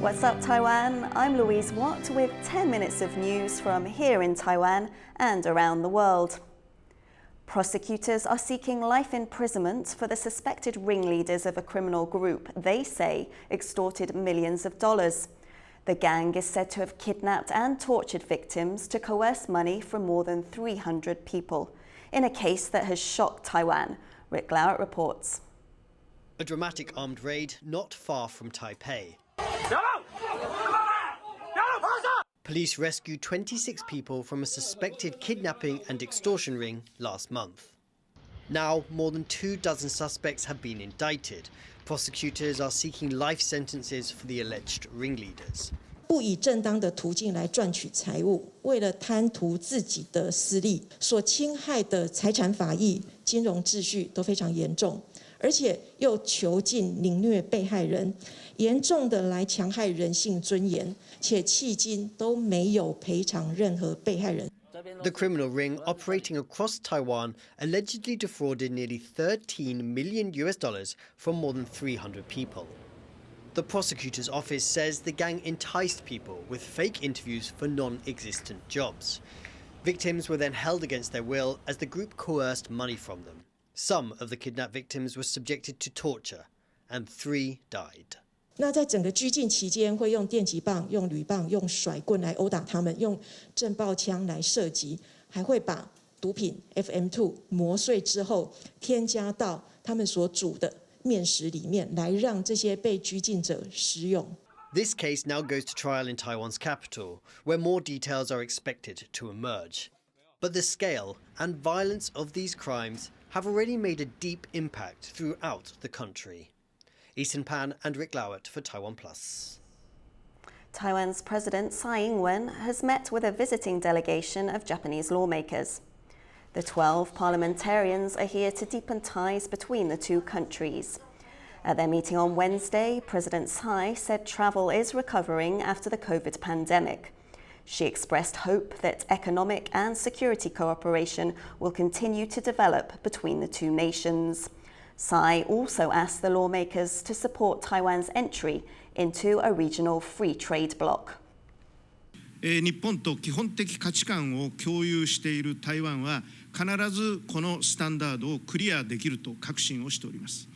What's up, Taiwan? I'm Louise with 10 minutes of news from here in Taiwan and around the world. Prosecutors are seeking life imprisonment for the suspected ringleaders of a criminal group they say extorted millions of dollars. The gang is said to have kidnapped and tortured victims to coerce money from more than 300 people, in a case that has shocked Taiwan. Rick Glauert reports. A dramatic armed raid not far from Taipei. Police rescued 26 people from a suspected kidnapping and extortion ring last month. Now, more than 24 suspects have been indicted. Prosecutors are seeking life sentences for the alleged ringleaders. 不以正当的途径来赚取财物，为了贪图自己的私利，所侵害的财产法益、金融秩序都非常严重，而且又囚禁、凌虐被害人，严重的来强害人性尊严，且迄今都没有赔偿任何被害人。 The criminal ring operating across Taiwan allegedly defrauded nearly $13 million from more than 300 people. The prosecutor's office says the gang enticed people with fake interviews for non-existent jobs. Victims were then held against their will as the group coerced money from them. Some of the kidnapped victims were subjected to torture, and 3 died. 那在整个拘禁期间，会用电击棒、用铝棒、用甩棍来殴打他们，用震爆枪来射击，还会把毒品 FM2 磨碎之后，添加到他们所煮的面食里面，来让这些被拘禁者食用。 This case now goes to trial in Taiwan's capital, where more details are expected to emerge. But the scale and violence of these crimes have already made a deep impact throughout the country. Easton Pan and Rick Glauert for TaiwanPlus. Taiwan's President Tsai has met with a visiting delegation of Japanese lawmakers. The 12 parliamentarians are here to deepen ties between the two countries. At their meeting on Wednesday, President Tsai said travel is recovering after the COVID pandemic. She expressed hope that economic and security cooperation will continue to develop between the two nations. Tsai also asked the lawmakers to support Taiwan's entry into a regional free trade bloc. 日本と基本的価値観を共有している台湾は必ずこのスタンダードをクリアできると確信をしております。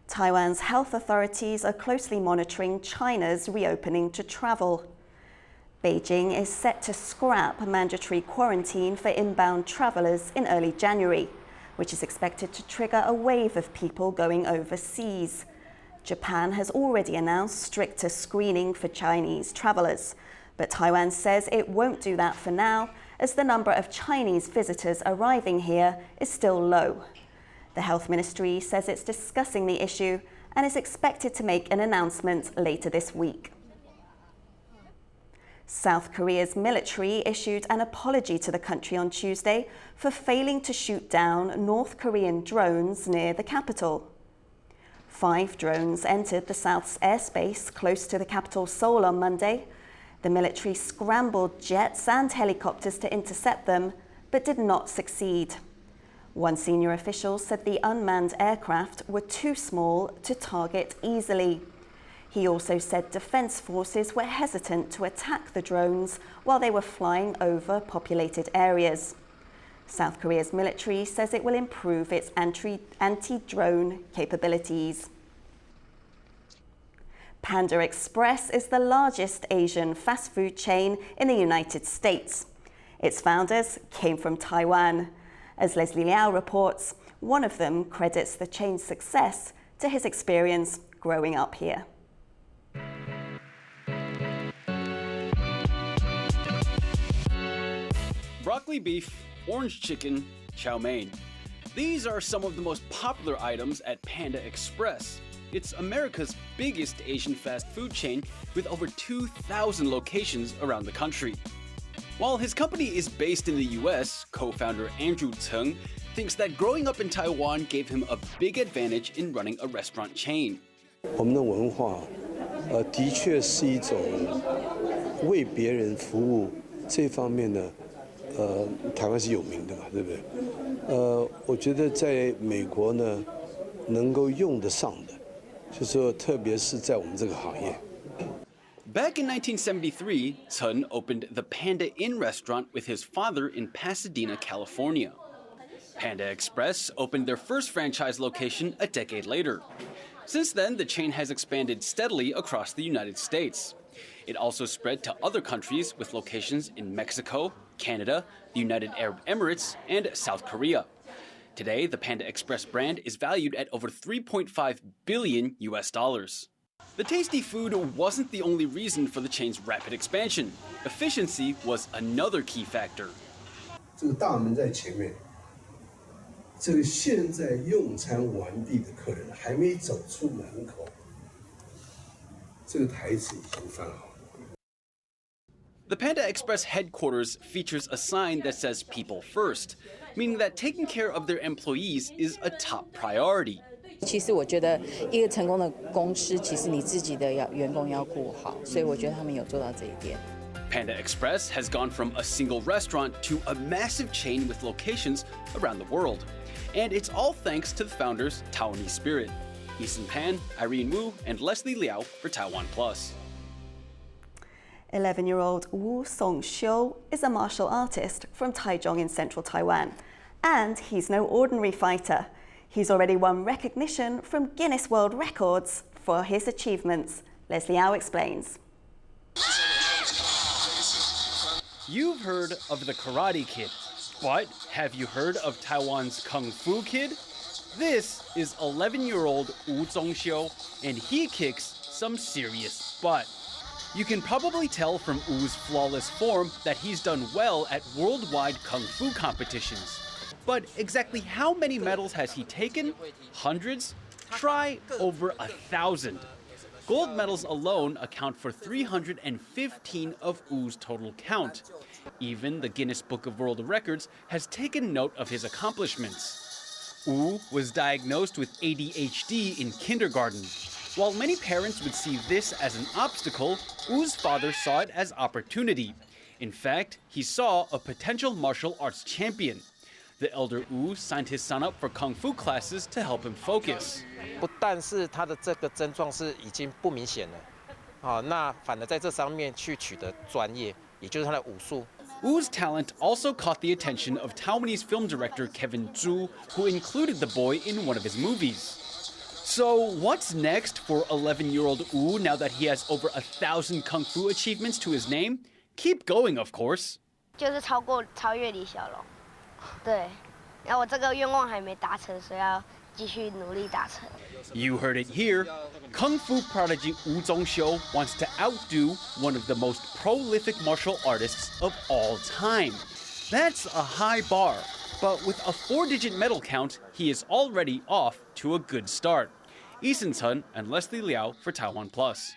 Taiwan's health authorities are closely monitoring China's reopening to travel. Beijing is set to scrap mandatory quarantine for inbound travelers in early January, which is expected to trigger a wave of people going overseas. Japan has already announced stricter screening for Chinese travelers, but Taiwan says it won't do that for now, as the number of Chinese visitors arriving here is still low. The Health Ministry says it's discussing the issue and is expected to make an announcement later this week. South Korea's military issued an apology to the country on Tuesday for failing to shoot down North Korean drones near the capital. 5 drones entered the South's airspace close to the capital Seoul on Monday. The military scrambled jets and helicopters to intercept them, but did not succeed. One senior official said the unmanned aircraft were too small to target easily. He also said defense forces were hesitant to attack the drones while they were flying over populated areas. South Korea's military says it will improve its anti-drone capabilities. Panda Express is the largest Asian fast food chain in the United States. Its founders came from Taiwan. As Leslie Liao reports, one of them credits the chain's success to his experience growing up here. Broccoli beef, orange chicken, chow mein. These are some of the most popular items at Panda Express. It's America's biggest Asian fast food chain with over 2,000 locations around the country. While his company is based in the US, co-founder Andrew Tsai thinks that growing up in Taiwan gave him a big advantage in running a restaurant chain. 我们的文化，的确是一种为别人服务这方面呢。 台湾是有名的嘛，对不对？我觉得在美国呢，能够用得上的，就是说，特别是在我们这个行业， Back in 1973, Tsai opened the Panda Inn restaurant with his father in Pasadena, California. Panda Express opened their first franchise location a decade later. Since then, the chain has expanded steadily across the United States. It also spread to other countries with locations in Mexico, Canada, the United Arab Emirates, and South Korea. Today, the Panda Express brand is valued at over $3.5 billion. The tasty food wasn't the only reason for the chain's rapid expansion. Efficiency was another key factor. 这个大门在前面，这个现在用餐完毕的客人还没走出门口，这个台词已经翻好了。 The Panda Express headquarters features a sign that says people first, meaning that taking care of their employees is a top priority. 其实我觉得一个成功的公司，其实你自己的员工要顾好，所以我觉得他们有做到这一点。 Panda Express has gone from a single restaurant to a massive chain with locations around the world. And it's all thanks to the founders' Taiwanese spirit. Eason Pan, Irene Wu, and Leslie Liao for TaiwanPlus. 11-year-old Wu Songxiu is a martial artist from Taichung in central Taiwan. And he's no ordinary fighter. He's already won recognition from Guinness World Records for his achievements. Leslie Liao explains. You've heard of the Karate Kid, but have you heard of Taiwan's Kung Fu Kid? This is 11-year-old Wu Zongxiu, and he kicks some serious butt. You can probably tell from Wu's flawless form that he's done well at worldwide Kung Fu competitions. But exactly how many medals has he taken? Hundreds? Try over 1,000. Gold medals alone account for 315 of Wu's total count. Even the Guinness Book of World Records has taken note of his accomplishments. Wu was diagnosed with ADHD in kindergarten. While many parents would see this as an obstacle, Wu's father saw it as opportunity. In fact, he saw a potential martial arts champion. The elder Wu signed his son up for Kung Fu classes to help him focus. 不但是他的这个症状是已经不明显了，那反而在这上面去取得专业，也就是他的武术。 Wu's talent also caught the attention of Taiwanese film director Kevin Zhu, who included the boy in one of his movies. So what's next for 11-year-old Wu now that he has over 1,000 Kung Fu achievements to his name? Keep going, of course. 就是超越李小龙，对，然后我这个愿望还没达成，所以要继续努力达成。 You heard it here. Kung Fu prodigy Wu Zongxiu wants to outdo one of the most prolific martial artists of all time. That's a high bar, but with a 4-digit medal count, he is already off to a good start. Eason Tsai and Leslie Liao for TaiwanPlus.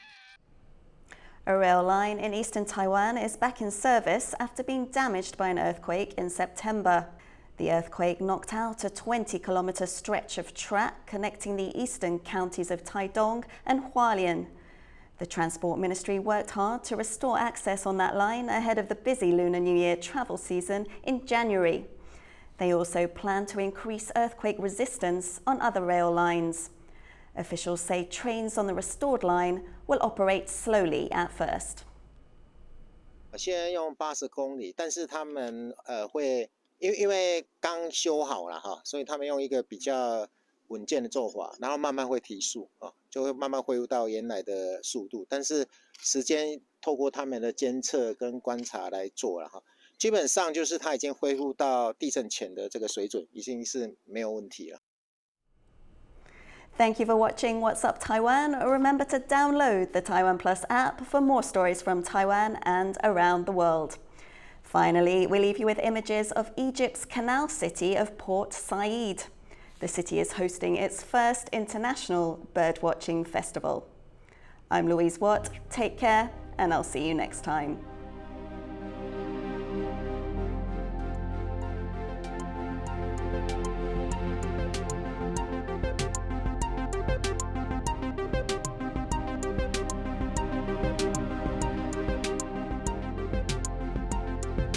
A rail line in eastern Taiwan is back in service after being damaged by an earthquake in September. The earthquake knocked out a 20-kilometer stretch of track connecting the eastern counties of Taidong and Hualien. The Transport Ministry worked hard to restore access on that line ahead of the busy Lunar New Year travel season in January. They also plan to increase earthquake resistance on other rail lines. Officials say trains on the restored line will operate slowly at first. 先用80公里，但是他们会因为刚修好了哈，所以他们用一个比较稳健的做法，然后慢慢会提速啊，就会慢慢恢复到原来的速度。但是时间透过他们的监测跟观察来做了哈，基本上就是它已经恢复到地震前的这个水准，已经是没有问题了。 Thank you for watching What's Up Taiwan. Remember to download the TaiwanPlus app for more stories from Taiwan and around the world. Finally, we leave you with images of Egypt's canal city of Port Said. The city is hosting its first international birdwatching festival. I'm Louise Watt. Take care, and I'll see you next time.